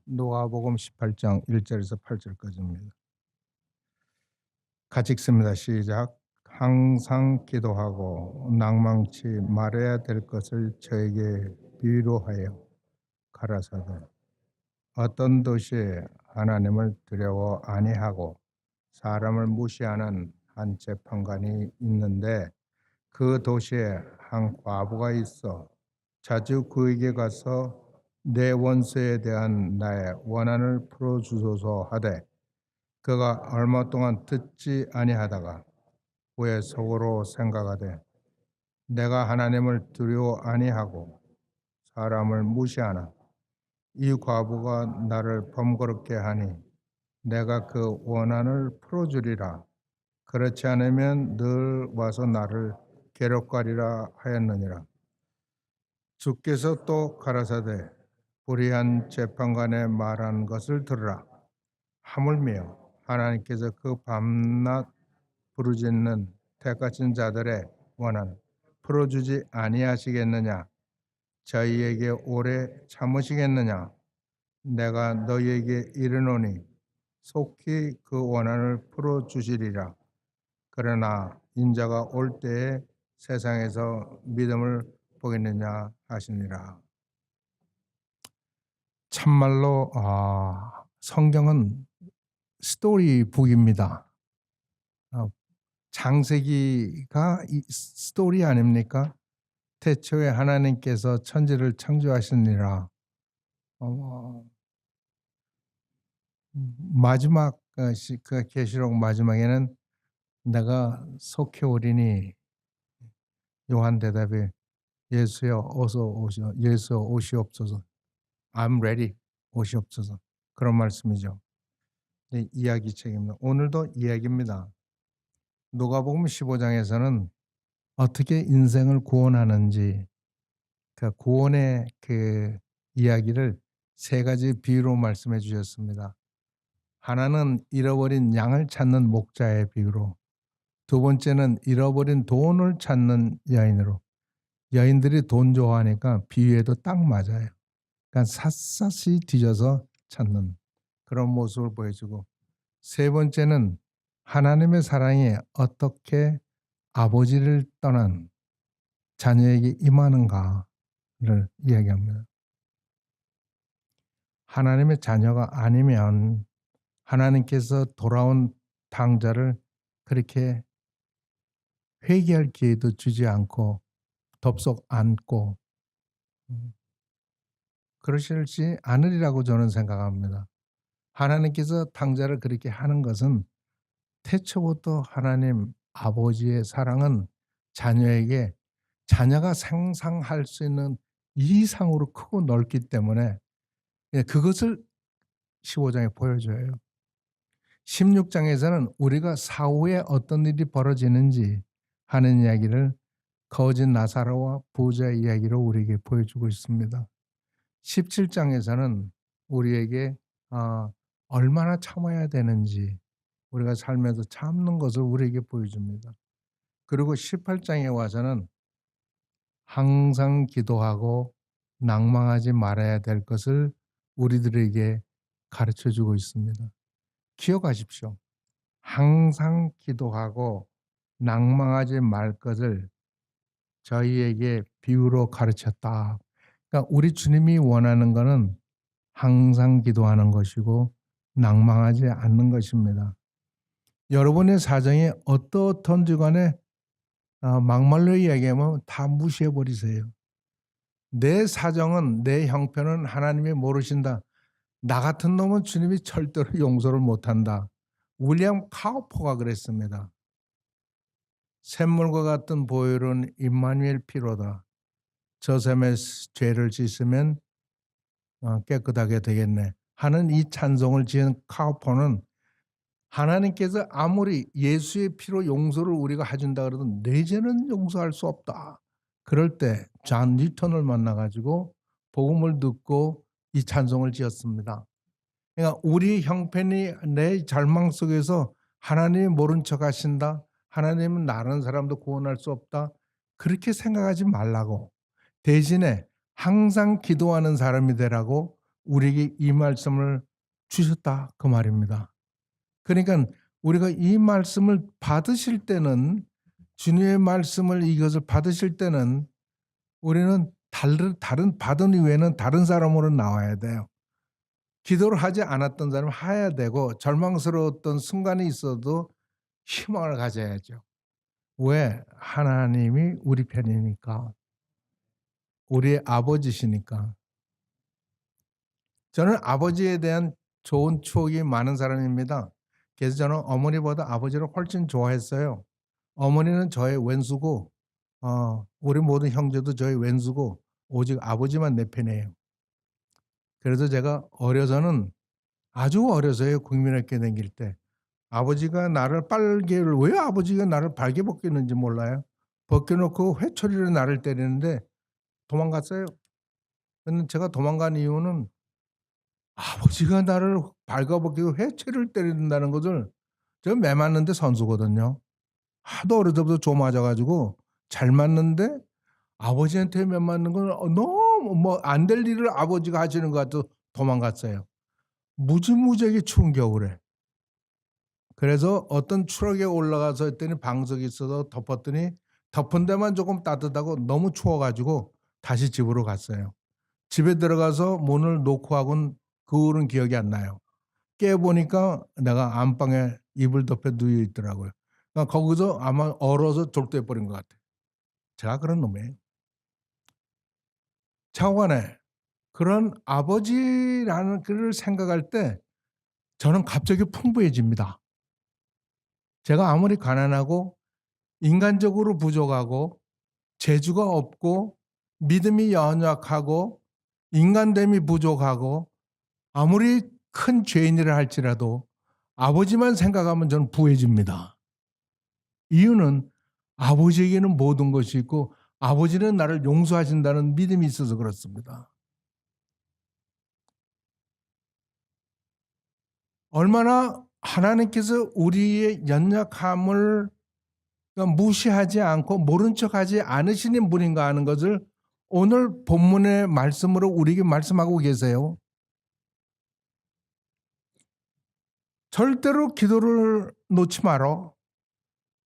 누가복음 18장 1절에서 8절까지입니다. 같이 읽습니다. 시작. 항상 기도하고 낭망치 말해야 될 것을 저에게 비유로 하여 가라사대 어떤 도시에 하나님을 두려워 아니하고 사람을 무시하는 한 재판관이 있는데 그 도시에 한 과부가 있어 자주 그에게 가서 내 원수에 대한 나의 원한을 풀어주소서 하되 그가 얼마 동안 듣지 아니하다가 후에 속으로 생각하되 내가 하나님을 두려워 아니하고 사람을 무시하나 이 과부가 나를 번거롭게 하니 내가 그 원한을 풀어주리라. 그렇지 않으면 늘 와서 나를 괴롭가리라 하였느니라. 주께서 또 가라사대 불의한 재판관의 말한 것을 들으라. 하물며 하나님께서 그 밤낮 부르짖는 택하신 자들의 원한 풀어주지 아니하시겠느냐? 저희에게 오래 참으시겠느냐? 내가 너희에게 이르노니 속히 그 원한을 풀어주시리라. 그러나 인자가 올 때에 세상에서 믿음을 보겠느냐 하시니라. 참말로 성경은 스토리북입니다. 창세기가 스토리 아닙니까? 태초에 하나님께서 천지를 창조하시니라. 마지막 그 계시록 마지막에는 내가 속히 오리니 요한 대답에 예수여 어서 오시오. 예수여 오시옵소서. I'm ready. 오시옵소서. 그런 말씀이죠. 이야기 책입니다. 오늘도 이야기입니다. 누가복음 15장에서는 어떻게 인생을 구원하는지 그 구원의 그 이야기를 세 가지 비유로 말씀해 주셨습니다. 하나는 잃어버린 양을 찾는 목자의 비유로, 두 번째는 잃어버린 돈을 찾는 여인으로, 여인들이 돈 좋아하니까 비유에도 딱 맞아요. 그러니까 샅샅이 뒤져서 찾는 그런 모습을 보여주고, 세 번째는 하나님의 사랑이 어떻게 아버지를 떠난 자녀에게 임하는가를 이야기합니다. 하나님의 자녀가 아니면 하나님께서 돌아온 당자를 그렇게 회개할 기회도 주지 않고 덥석 안고 그러실지 않으리라고 저는 생각합니다. 하나님께서 당자를 그렇게 하는 것은 태초부터 하나님 아버지의 사랑은 자녀에게 자녀가 상상할 수 있는 이상으로 크고 넓기 때문에 그것을 15장에 보여줘요. 16장에서는 우리가 사후에 어떤 일이 벌어지는지 하는 이야기를 거짓 나사로와 부자의 이야기로 우리에게 보여주고 있습니다. 17장에서는 우리에게 얼마나 참아야 되는지 우리가 살면서 참는 것을 우리에게 보여줍니다. 그리고 18장에 와서는 항상 기도하고 낭망하지 말아야 될 것을 우리들에게 가르쳐주고 있습니다. 기억하십시오. 항상 기도하고 낭망하지 말 것을 저희에게 비유로 가르쳤다. 그러니까 우리 주님이 원하는 것은 항상 기도하는 것이고 낭망하지 않는 것입니다. 여러분의 사정이 어떻든지 간에 막말로 이야기하면 다 무시해버리세요. 내 사정은 내 형편은 하나님이 모르신다. 나 같은 놈은 주님이 절대로 용서를 못한다. 윌리엄 카우퍼가 그랬습니다. 샘물과 같은 보혈은 임마누엘 피로다. 저 샘에 죄를 짓으면 깨끗하게 되겠네 하는 이 찬송을 지은 카우퍼는 하나님께서 아무리 예수의 피로 용서를 우리가 해준다 그래도 내 죄는 용서할 수 없다. 그럴 때 존 뉴턴을 만나가지고 복음을 듣고 이 찬송을 지었습니다. 그러니까 우리 형편이 내 절망 속에서 하나님이 모른 척 하신다. 하나님은 다른 사람도 구원할 수 없다. 그렇게 생각하지 말라고. 대신에 항상 기도하는 사람이 되라고 우리에게 이 말씀을 주셨다 그 말입니다. 그러니까 우리가 이 말씀을 받으실 때는, 주님의 말씀을 이것을 받으실 때는 우리는 다른 받은 이후에는 다른 사람으로 나와야 돼요. 기도를 하지 않았던 사람은 해야 되고, 절망스러웠던 순간이 있어도 희망을 가져야죠. 왜? 하나님이 우리 편이니까. 우리의 아버지시니까. 저는 아버지에 대한 좋은 추억이 많은 사람입니다. 그래서 저는 어머니보다 아버지를 훨씬 좋아했어요. 어머니는 저의 왼수고, 우리 모든 형제도 저의 왼수고, 오직 아버지만 내 편이에요. 그래서 제가 어려서는, 아주 어려서요, 국민학교 다닐 때 아버지가 나를 왜 아버지가 나를 빨개 벗겼는지 몰라요. 벗겨놓고 회초리로 나를 때리는데 도망갔어요. 근데 제가 도망간 이유는 아버지가 나를 발가벗기고 회초리를 때린다는 것을, 제가 매 맞는데 선수거든요. 하도 어릴 때부터 조 맞아가지고 잘 맞는데 아버지한테 매 맞는 건 너무 안 될 일을 아버지가 하시는 것 같아서 도망갔어요. 무지무지하게 추운 겨울에. 그래서 어떤 추락에 올라가서 했더니 방석이 있어서 덮었더니 덮은 데만 조금 따뜻하고 너무 추워가지고 다시 집으로 갔어요. 집에 들어가서 문을 놓고 하고는 그 후로는 기억이 안 나요. 깨보니까 내가 안방에 이불 덮여 누워 있더라고요. 그러니까 거기서 아마 얼어서 졸도해 버린 것 같아요. 제가 그런 놈이에요. 차관에 그런 아버지라는 그를 생각할 때 저는 갑자기 풍부해집니다. 제가 아무리 가난하고 인간적으로 부족하고 재주가 없고 믿음이 연약하고 인간됨이 부족하고 아무리 큰 죄인이라 할지라도 아버지만 생각하면 저는 부해집니다. 이유는 아버지에게는 모든 것이 있고 아버지는 나를 용서하신다는 믿음이 있어서 그렇습니다. 얼마나 하나님께서 우리의 연약함을 무시하지 않고 모른 척하지 않으시는 분인가 하는 것을 오늘 본문의 말씀으로 우리에게 말씀하고 계세요. 절대로 기도를 놓지 마라.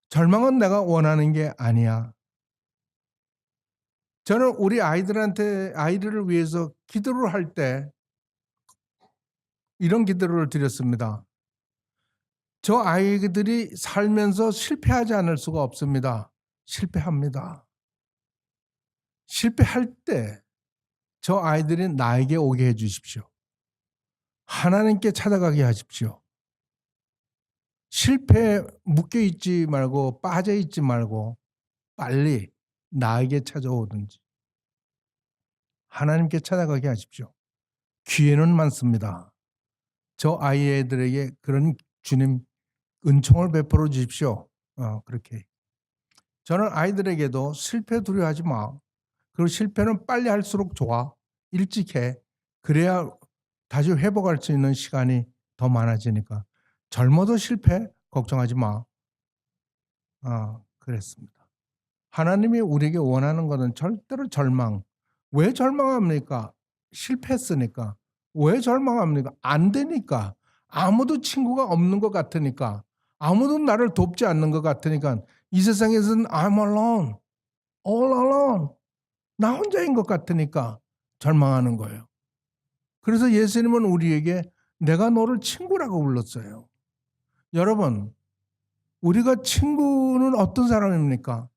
절망은 내가 원하는 게 아니야. 저는 우리 아이들을 위해서 기도를 할 때 이런 기도를 드렸습니다. 저 아이들이 살면서 실패하지 않을 수가 없습니다. 실패합니다. 실패할 때 저 아이들이 나에게 오게 해 주십시오. 하나님께 찾아가게 하십시오. 실패에 묶여 있지 말고 빠져 있지 말고 빨리 나에게 찾아오든지 하나님께 찾아가게 하십시오. 기회는 많습니다. 저 아이들에게 그런 주님 은총을 베풀어 주십시오. 그렇게. 저는 아이들에게도 실패 두려워하지 마. 그리고 실패는 빨리 할수록 좋아. 일찍 해. 그래야 다시 회복할 수 있는 시간이 더 많아지니까. 젊어도 실패 걱정하지 마. 그랬습니다. 하나님이 우리에게 원하는 것은 절대로 절망. 왜 절망합니까? 실패했으니까. 왜 절망합니까? 안 되니까. 아무도 친구가 없는 것 같으니까. 아무도 나를 돕지 않는 것 같으니까. 이 세상에서는 I'm alone. All alone. 나 혼자인 것 같으니까 절망하는 거예요. 그래서 예수님은 우리에게 내가 너를 친구라고 불렀어요. 여러분, 우리가 친구는 어떤 사람입니까?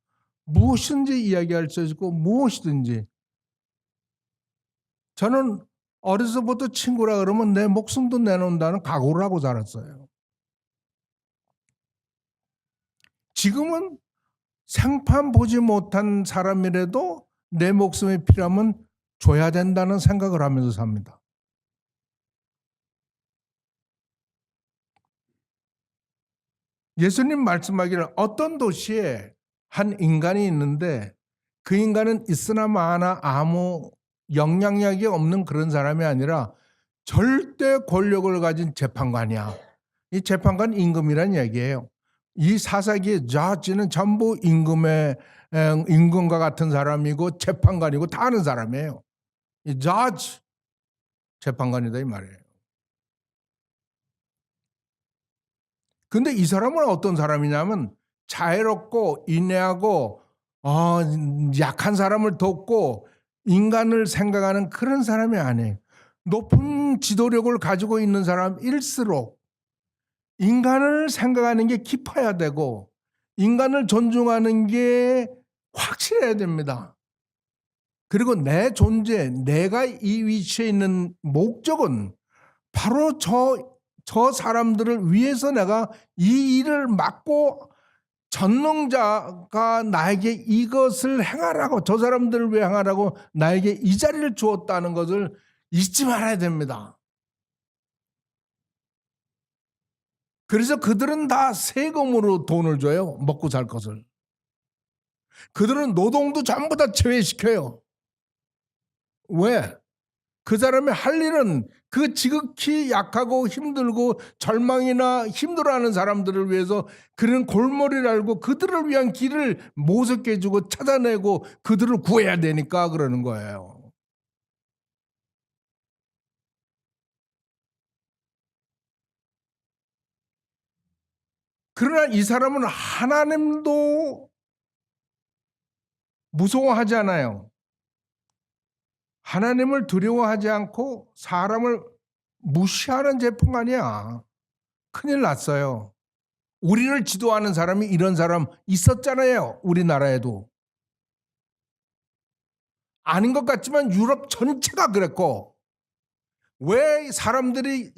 무엇이든지 이야기할 수 있고 무엇이든지. 저는 어려서부터 친구라 그러면 내 목숨도 내놓는다는 각오를 하고 자랐어요. 지금은 생판 보지 못한 사람이라도 내 목숨이 필요하면 줘야 된다는 생각을 하면서 삽니다. 예수님 말씀하기를 어떤 도시에 한 인간이 있는데 그 인간은 있으나 마나 아무 영향력이 없는 그런 사람이 아니라 절대 권력을 가진 재판관이야. 이 재판관 임금이란 얘기예요. 이 사사기의 저지는 전부 임금과 같은 사람이고 재판관이고 다 아는 사람이에요. 이 저지 재판관이다 이 말이에요. 근데 이 사람은 어떤 사람이냐면 자애롭고 인내하고 약한 사람을 돕고 인간을 생각하는 그런 사람이 아니에요. 높은 지도력을 가지고 있는 사람일수록 인간을 생각하는 게 깊어야 되고 인간을 존중하는 게 확실해야 됩니다. 그리고 내 존재, 내가 이 위치에 있는 목적은 바로 저 사람들을 위해서 내가 이 일을 맡고 전능자가 나에게 이것을 행하라고, 저 사람들을 위해 행하라고 나에게 이 자리를 주었다는 것을 잊지 말아야 됩니다. 그래서 그들은 다 세금으로 돈을 줘요. 먹고 살 것을. 그들은 노동도 전부 다 제외시켜요. 왜? 그 사람이 할 일은 그 지극히 약하고 힘들고 절망이나 힘들어하는 사람들을 위해서 그런 골머리를 알고 그들을 위한 길을 모색해 주고 찾아내고 그들을 구해야 되니까 그러는 거예요. 그러나 이 사람은 하나님도 무서워하지 않아요. 하나님을 두려워하지 않고 사람을 무시하는 재판관이야. 큰일 났어요. 우리를 지도하는 사람이 이런 사람 있었잖아요. 우리나라에도. 아닌 것 같지만 유럽 전체가 그랬고 왜 사람들이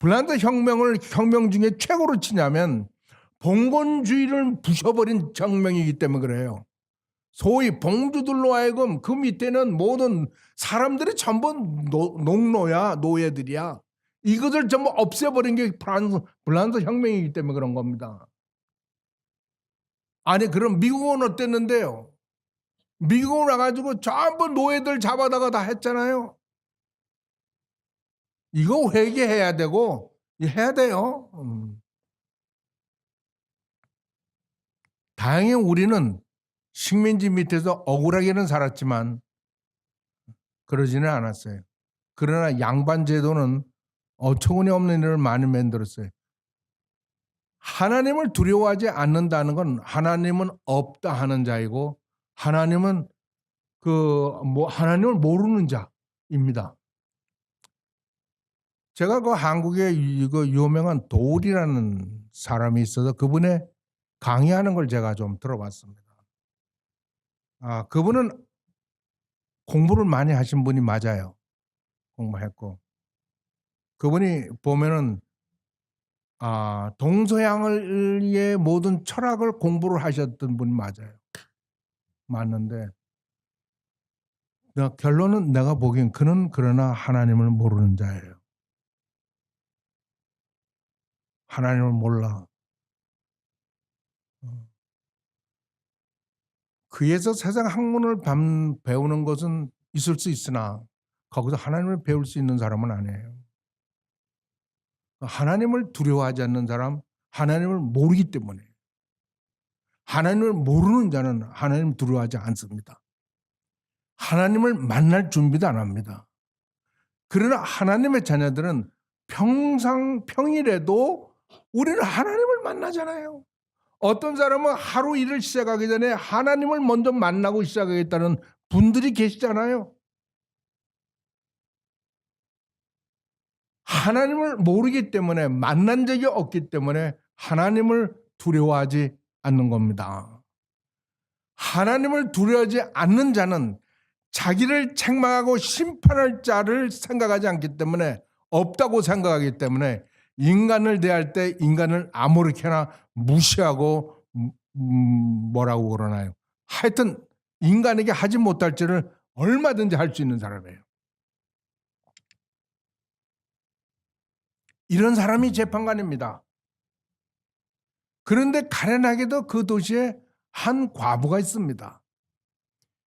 블란드 혁명 중에 최고로 치냐면 봉건주의를 부셔버린 혁명이기 때문에 그래요. 소위 봉주들로 하여금 그 밑에는 모든 사람들이 전부 농노야, 노예들이야. 이것을 전부 없애버린 게 블란드 혁명이기 때문에 그런 겁니다. 아니 그럼 미국은 어땠는데요? 미국은 와가지고 전부 노예들 잡아다가 다 했잖아요. 이거 회개해야 되고 해야 돼요. 다행히 우리는 식민지 밑에서 억울하게는 살았지만 그러지는 않았어요. 그러나 양반 제도는 어처구니 없는 일을 많이 만들었어요. 하나님을 두려워하지 않는다는 건 하나님은 없다 하는 자이고 하나님은 하나님을 모르는 자입니다. 제가 그 한국에 이거 유명한 도울이라는 사람이 있어서 그분의 강의하는 걸 제가 좀 들어봤습니다. 그분은 공부를 많이 하신 분이 맞아요. 공부했고. 그분이 보면은 동서양의 모든 철학을 공부를 하셨던 분이 맞아요. 맞는데 결론은 내가 보기엔 그는 그러나 하나님을 모르는 자예요. 하나님을 몰라. 그에서 세상 학문을 배우는 것은 있을 수 있으나 거기서 하나님을 배울 수 있는 사람은 아니에요. 하나님을 두려워하지 않는 사람, 하나님을 모르기 때문에. 하나님을 모르는 자는 하나님을 두려워하지 않습니다. 하나님을 만날 준비도 안 합니다. 그러나 하나님의 자녀들은 평일에도 우리는 하나님을 만나잖아요. 어떤 사람은 하루 일을 시작하기 전에 하나님을 먼저 만나고 시작하겠다는 분들이 계시잖아요. 하나님을 모르기 때문에 만난 적이 없기 때문에 하나님을 두려워하지 않는 겁니다. 하나님을 두려워하지 않는 자는 자기를 책망하고 심판할 자를 생각하지 않기 때문에 없다고 생각하기 때문에 인간을 대할 때 인간을 아무렇게나 무시하고 뭐라고 그러나요? 하여튼 인간에게 하지 못할 죄를 얼마든지 할 수 있는 사람이에요. 이런 사람이 재판관입니다. 그런데 가련하게도 그 도시에 한 과부가 있습니다.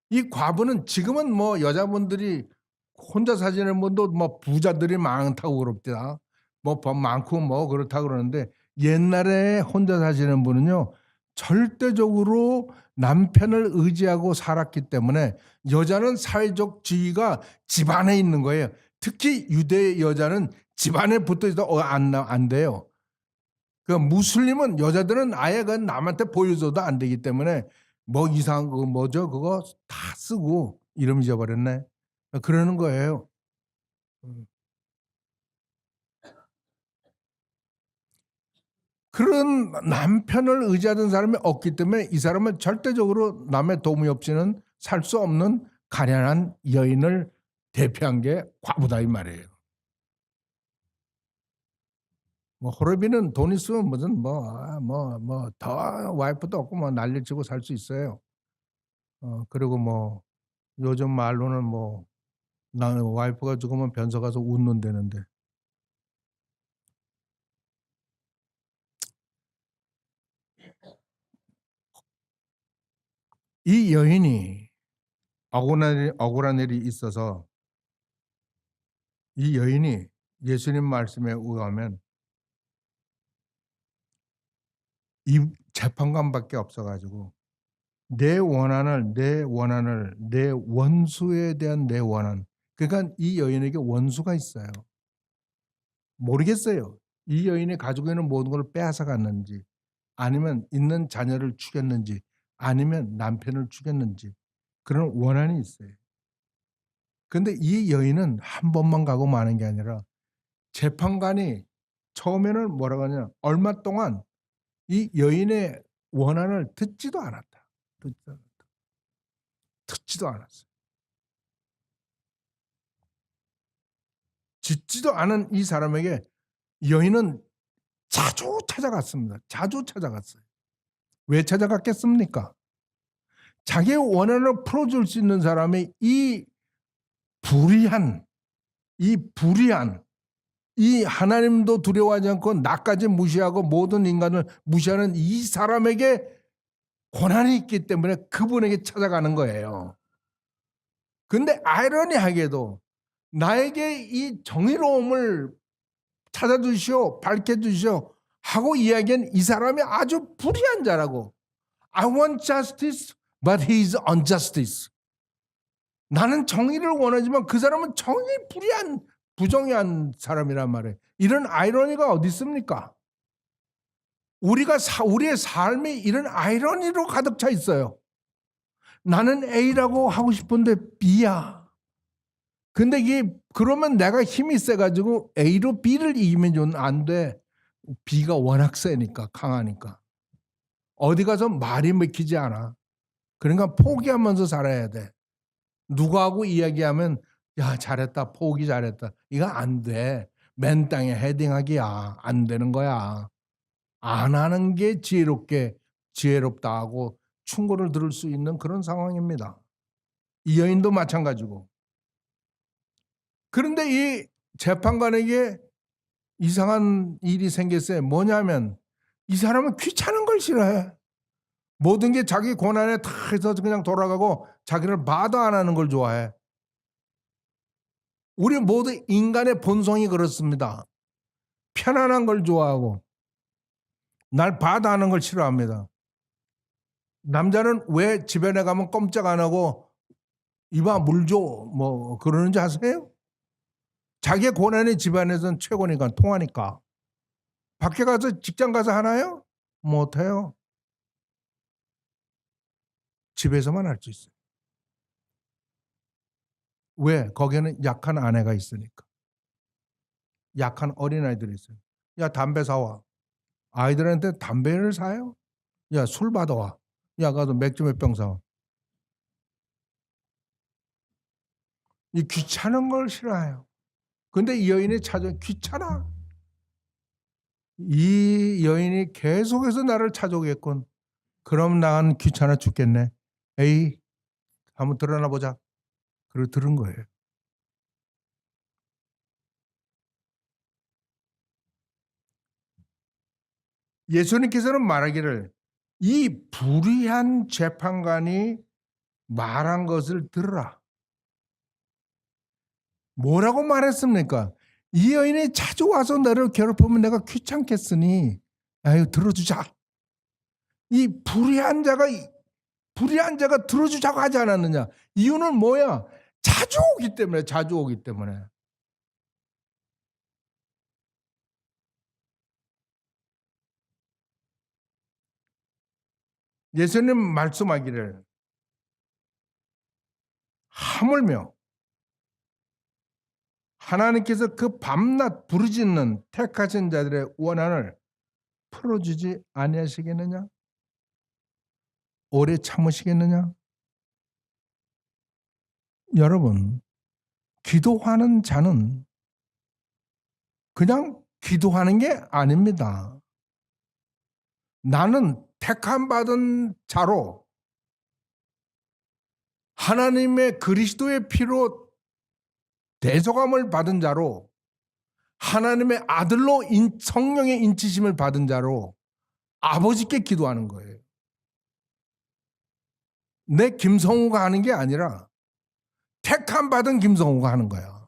이 과부는 지금은 뭐 여자분들이 혼자 사시는 분도 뭐 부자들이 많다고 그럽니다. 뭐 법 많고 뭐 그렇다 그러는데 옛날에 혼자 사시는 분은요 절대적으로 남편을 의지하고 살았기 때문에 여자는 사회적 지위가 집안에 있는 거예요. 특히 유대 여자는 집안에 붙어 있어 안 돼요. 그 무슬림은 여자들은 아예 그 남한테 보여줘도 안 되기 때문에 뭐 이상한 거 뭐죠 그거 다 쓰고 이름 잊어버렸네. 그러는 거예요. 그런 남편을 의지하던 사람이 없기 때문에 이 사람은 절대적으로 남의 도움이 없이는 살 수 없는 가련한 여인을 대표한 게 과부다 이 말이에요. 뭐 호르비는 돈 있으면 무슨 뭐 더 와이프도 없고 뭐 난리치고 살 수 있어요. 그리고 뭐 요즘 말로는 뭐 나는 와이프가 죽으면 변소 가서 웃는다는데 이 여인이 억울한 일이 있어서 이 여인이 예수님 말씀에 의하면 이 재판관밖에 없어가지고 내 원수에 대한 내 원한. 그러니까 이 여인에게 원수가 있어요. 모르겠어요. 이 여인이 가지고 있는 모든 걸 빼앗아 갔는지 아니면 있는 자녀를 죽였는지 아니면 남편을 죽였는지 그런 원한이 있어요. 근데 이 여인은 한 번만 가고 마는 게 아니라 재판관이 처음에는 뭐라고 하냐 얼마 동안 이 여인의 원한을 듣지도 않았다. 듣지도 않았어요. 짓지도 않은 이 사람에게 여인은 자주 찾아갔습니다. 자주 찾아갔어요. 왜 찾아갔겠습니까? 자기의 원한을 풀어줄 수 있는 사람이 이 불의한, 이 하나님도 두려워하지 않고 나까지 무시하고 모든 인간을 무시하는 이 사람에게 고난이 있기 때문에 그분에게 찾아가는 거예요. 근데 아이러니하게도 나에게 이 정의로움을 찾아주시오, 밝혀주시오 하고 이야기한 이 사람이 아주 불의한 자라고. I want justice, but he is unjustice. 나는 정의를 원하지만 그 사람은 불의한, 부정의한 사람이란 말이에요. 이런 아이러니가 어디 있습니까? 우리의 삶이 이런 아이러니로 가득 차 있어요. 나는 A라고 하고 싶은데 B야. 근데 이게 그러면 내가 힘이 세가지고 A로 B를 이기면 안 돼. B가 워낙 세니까 강하니까. 어디 가서 말이 먹히지 않아. 그러니까 포기하면서 살아야 돼. 누구하고 이야기하면 야 잘했다 포기 잘했다. 이거 안 돼. 맨 땅에 헤딩하기야. 안 되는 거야. 안 하는 게 지혜롭다 하고 충고를 들을 수 있는 그런 상황입니다. 이 여인도 마찬가지고. 그런데 이 재판관에게 이상한 일이 생겼어요. 뭐냐면 이 사람은 귀찮은 걸 싫어해. 모든 게 자기 권한에 다 해서 그냥 돌아가고 자기를 봐도 안 하는 걸 좋아해. 우리 모두 인간의 본성이 그렇습니다. 편안한 걸 좋아하고 날 봐도 하는 걸 싫어합니다. 남자는 왜 집에 가면 꼼짝 안 하고 이봐 물 줘 뭐 그러는지 아세요? 자기의 권한이 집안에서는 최고니까 통하니까. 밖에 가서 직장 가서 하나요? 못해요. 집에서만 할 수 있어요. 왜? 거기에는 약한 아내가 있으니까. 약한 어린아이들이 있어요. 야 담배 사와. 아이들한테 담배를 사요? 야 술 받아와. 야 가서 맥주 몇 병 사와. 이 귀찮은 걸 싫어해요. 근데 이 여인이 찾아 귀찮아. 이 여인이 계속해서 나를 찾아오겠군. 그럼 난 귀찮아 죽겠네. 에이 한번 드러나 보자. 그리고 들은 거예요. 예수님께서는 말하기를 이 불의한 재판관이 말한 것을 들으라. 뭐라고 말했습니까? 이 여인이 자주 와서 나를 괴롭히면 내가 귀찮겠으니 아유 들어주자. 이 불의한 자가 들어주자고 하지 않았느냐? 이유는 뭐야? 자주 오기 때문에, 자주 오기 때문에. 예수님 말씀하기를 하물며 하나님께서 그 밤낮 부르짖는 택하신 자들의 원한을 풀어주지 아니하시겠느냐? 오래 참으시겠느냐? 여러분, 기도하는 자는 그냥 기도하는 게 아닙니다. 나는 택함 받은 자로 하나님의 그리스도의 피로 대속함을 받은 자로 하나님의 아들로 성령의 인치심을 받은 자로 아버지께 기도하는 거예요. 내 김성우가 하는 게 아니라 택함 받은 김성우가 하는 거야.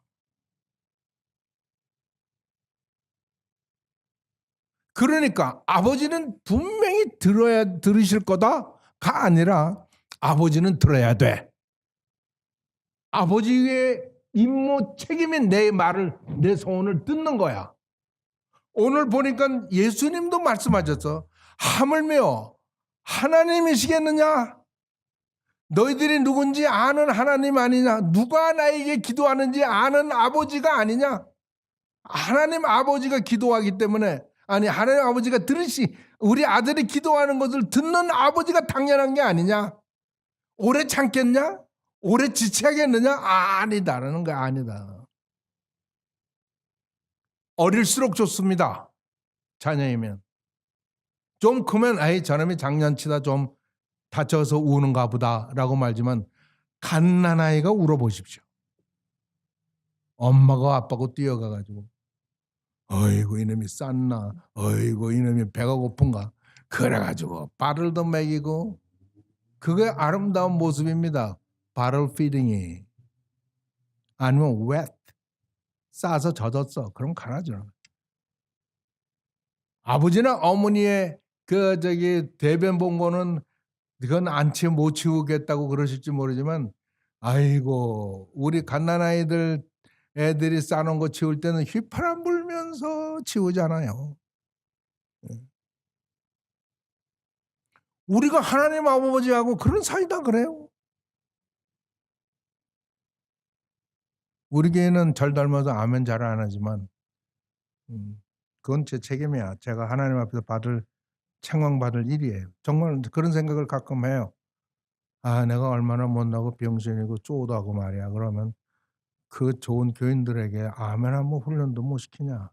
그러니까 아버지는 분명히 들으실 거다가 아니라 아버지는 들어야 돼. 아버지의 임무 책임인 내 말을, 내 소원을 듣는 거야. 오늘 보니까 예수님도 말씀하셨어. 하물며 하나님이시겠느냐? 너희들이 누군지 아는 하나님 아니냐? 누가 나에게 기도하는지 아는 아버지가 아니냐? 하나님 아버지가 기도하기 때문에, 아니 하나님 아버지가 우리 아들이 기도하는 것을 듣는 아버지가 당연한 게 아니냐? 오래 참겠냐? 오래 지체하겠느냐? 아니다라는 거 아니다. 어릴수록 좋습니다. 자녀이면. 좀 크면 저놈이 장난치다 좀 다쳐서 우는가 보다라고 말지만 갓난아이가 울어보십시오. 엄마가 아빠가 뛰어가가지고 어이구 이놈이 쌌나, 어이구 이놈이 배가 고픈가, 그래가지고 발을 더 먹이고, 그게 아름다운 모습입니다. 발을 피딩이. 아니면 wet, 싸서 젖었어, 그럼 가라죠. 아버지나 어머니의 대변 본 거는 그건 못 치우겠다고 그러실지 모르지만, 아이고 우리 갓난아이들 애들이 싸놓은 거 치울 때는 휘파람 불면서 치우잖아요. 우리가 하나님 아버지하고 그런 사이다 그래요. 우리 교회는 절 닮아서 아멘 잘 안 하지만 그건 제 책임이야. 제가 하나님 앞에서 책망받을 일이에요. 정말 그런 생각을 가끔 해요. 내가 얼마나 못나고 병신이고 쪼다고 말이야. 그러면 그 좋은 교인들에게 아멘 한번 훈련도 못 시키냐.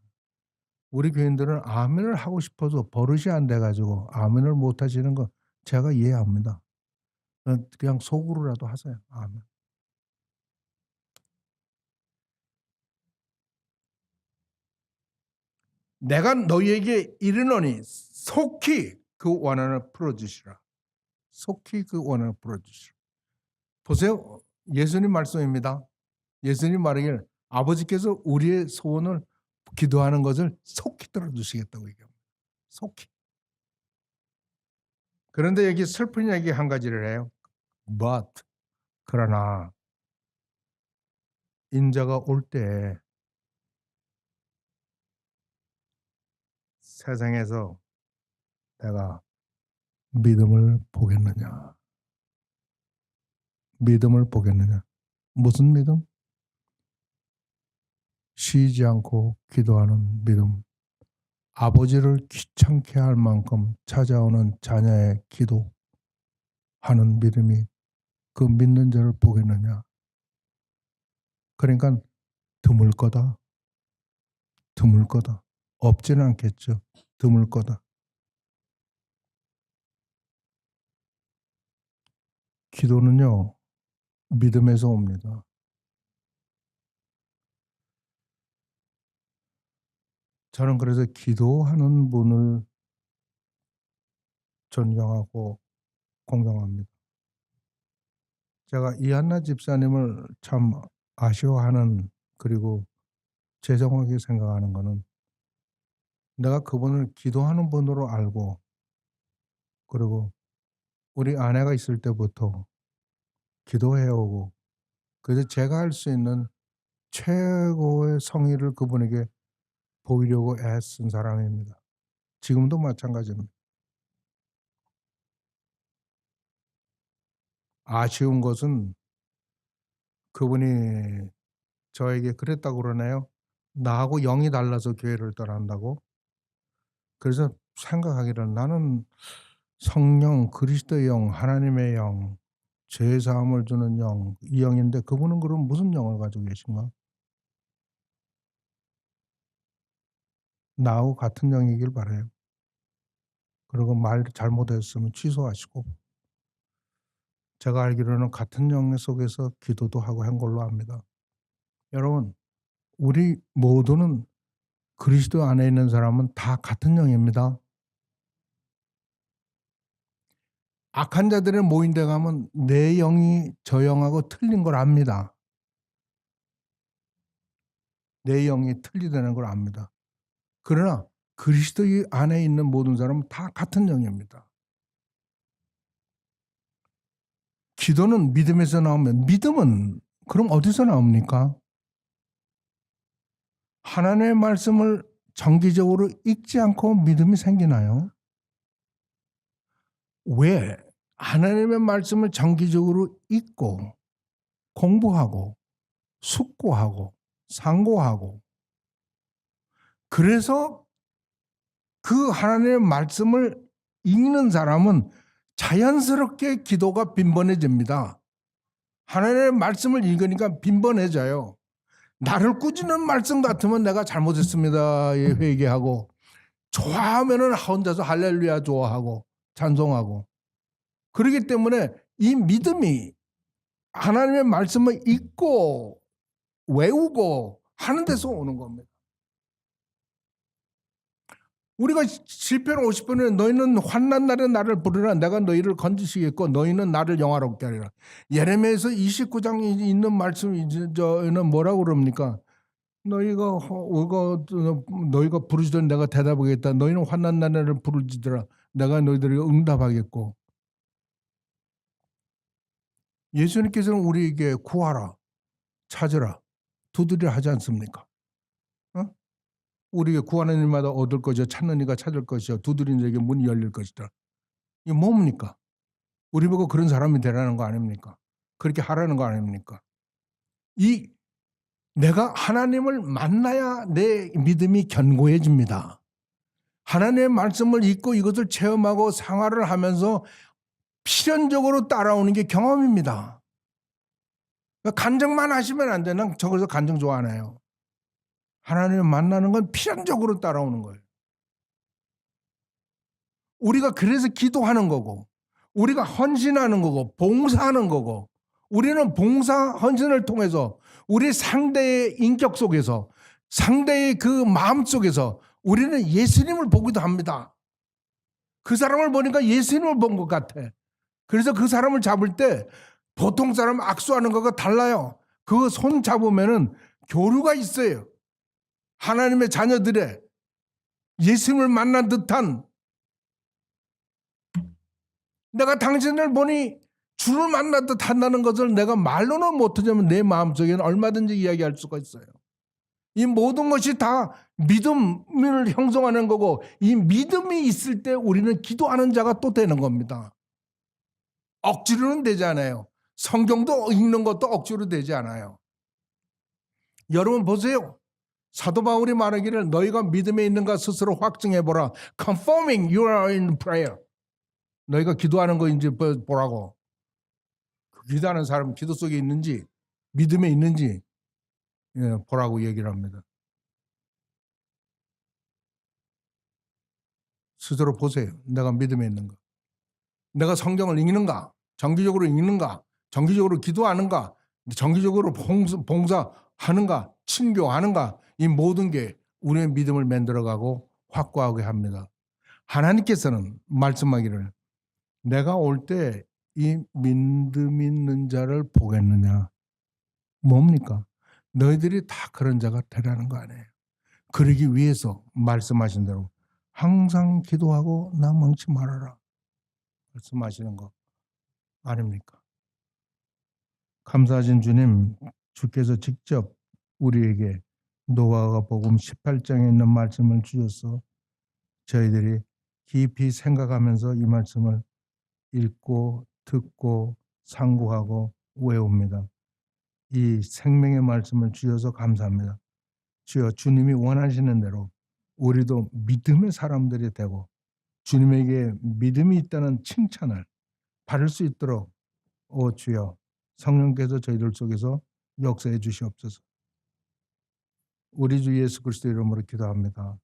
우리 교인들은 아멘을 하고 싶어도 버릇이 안 돼가지고 아멘을 못 하시는 거 제가 이해합니다. 그냥 속으로라도 하세요. 아멘. 내가 너희에게 이르노니 속히 그 원한을 풀어주시라. 속히 그 원한을 풀어주시라. 보세요. 예수님 말씀입니다. 예수님 말하길 아버지께서 우리의 소원을 기도하는 것을 속히 들어주시겠다고 얘기합니다. 속히. 그런데 여기 슬픈 얘기 한 가지를 해요. But 그러나 인자가 올 때 세상에서 내가 믿음을 보겠느냐? 믿음을 보겠느냐? 무슨 믿음? 쉬지 않고 기도하는 믿음. 아버지를 귀찮게 할 만큼 찾아오는 자녀의 기도하는 믿음이 그 믿는 자를 보겠느냐? 그러니까 드물 거다. 드물 거다. 없지는 않겠죠. 드물 거다. 기도는요, 믿음에서 옵니다. 저는 그래서 기도하는 분을 존경하고 공경합니다. 제가 이한나 집사님을 참 아쉬워하는, 그리고 죄송하게 생각하는 것은 내가 그분을 기도하는 분으로 알고 그리고 우리 아내가 있을 때부터 기도해 오고, 그래서 제가 할 수 있는 최고의 성의를 그분에게 보이려고 애쓴 사람입니다. 지금도 마찬가지입니다. 아쉬운 것은 그분이 저에게 그랬다고 그러네요. 나하고 영이 달라서 교회를 떠난다고. 그래서 생각하기를, 나는 성령, 그리스도의 영, 하나님의 영, 죄 사함을 주는 영, 이 영인데 그분은 그럼 무슨 영을 가지고 계신가? 나하고 같은 영이길 바라요. 그리고 말 잘못했으면 취소하시고, 제가 알기로는 같은 영 속에서 기도도 하고 한 걸로 압니다. 여러분, 우리 모두는 그리스도 안에 있는 사람은 다 같은 영입니다. 악한 자들의 모임에 가면 내 영이 저 영하고 틀린 걸 압니다. 내 영이 틀리다는 걸 압니다. 그러나 그리스도 안에 있는 모든 사람은 다 같은 영입니다. 기도는 믿음에서 나오면, 믿음은 그럼 어디서 나옵니까? 하나님의 말씀을 정기적으로 읽지 않고 믿음이 생기나요? 왜? 하나님의 말씀을 정기적으로 읽고 공부하고 숙고하고 상고하고, 그래서 그 하나님의 말씀을 읽는 사람은 자연스럽게 기도가 빈번해집니다. 하나님의 말씀을 읽으니까 빈번해져요. 나를 꾸짖는 말씀 같으면 내가 잘못했습니다 회개하고, 좋아하면은 혼자서 할렐루야 좋아하고 찬송하고, 그렇기 때문에 이 믿음이 하나님의 말씀을 읽고 외우고 하는 데서 오는 겁니다. 우리가 시편 50편에 너희는 환난 날에 나를 부르라, 내가 너희를 건지시겠고 너희는 나를 영화롭게 하리라. 예레미야에서 29장에 있는 말씀이 저는 뭐라고 그럽니까? 너희가 부르시던 내가 대답하겠다. 너희는 환난 날에 부르짖으라, 내가 너희들에게 응답하겠고. 예수님께서는 우리에게 구하라, 찾으라, 두드리라 하지 않습니까? 어? 우리에게 구하는 일마다 얻을 것이요, 찾는 이가 찾을 것이요, 두드리는 자에게 문이 열릴 것이다. 이게 뭡니까? 우리 보고 그런 사람이 되라는 거 아닙니까? 그렇게 하라는 거 아닙니까? 내가 하나님을 만나야 내 믿음이 견고해집니다. 하나님의 말씀을 읽고 이것을 체험하고 생활을 하면서 필연적으로 따라오는 게 경험입니다. 간증만 하시면 안 돼. 난 저기서 간증 좋아 안 해요. 하나님을 만나는 건 필연적으로 따라오는 거예요. 우리가 그래서 기도하는 거고, 우리가 헌신하는 거고, 봉사하는 거고, 우리는 봉사, 헌신을 통해서 우리 상대의 인격 속에서, 상대의 그 마음 속에서 우리는 예수님을 보기도 합니다. 그 사람을 보니까 예수님을 본 것 같아. 그래서 그 사람을 잡을 때 보통 사람 악수하는 것과 달라요. 그 손 잡으면은 교류가 있어요. 하나님의 자녀들의 예수님을 만난 듯한, 내가 당신을 보니 주를 만났듯 한다는 것을 내가 말로는 못하지만 내 마음속에는 얼마든지 이야기할 수가 있어요. 이 모든 것이 다 믿음을 형성하는 거고, 이 믿음이 있을 때 우리는 기도하는 자가 또 되는 겁니다. 억지로는 되지 않아요. 성경도 읽는 것도 억지로 되지 않아요. 여러분 보세요. 사도 바울이 말하기를 너희가 믿음에 있는가 스스로 확증해보라. Confirming you are in prayer. 너희가 기도하는 거인지 보라고. 기도하는 사람은 기도 속에 있는지 믿음에 있는지 보라고 얘기를 합니다. 스스로 보세요. 내가 믿음에 있는가. 내가 성경을 읽는가. 정기적으로 읽는가. 정기적으로 기도하는가. 정기적으로 봉사하는가. 친교하는가. 이 모든 게 우리의 믿음을 만들어가고 확고하게 합니다. 하나님께서는 말씀하기를 내가 올 때 이 믿음 있는 자를 보겠느냐. 뭡니까? 너희들이 다 그런 자가 되라는 거 아니에요. 그러기 위해서 말씀하신 대로 항상 기도하고 낭망치 말아라. 말씀하시는 거 아닙니까? 감사하신 주님, 주께서 직접 우리에게 노아복음 18장에 있는 말씀을 주셔서 저희들이 깊이 생각하면서 이 말씀을 읽고 듣고 상고하고 외웁니다. 이 생명의 말씀을 주셔서 감사합니다. 주여, 주님이 원하시는 대로 우리도 믿음의 사람들이 되고 주님에게 믿음이 있다는 칭찬을 받을 수 있도록 주여, 성령께서 저희들 속에서 역사해 주시옵소서. 우리 주 예수 그리스도 이름으로 기도합니다.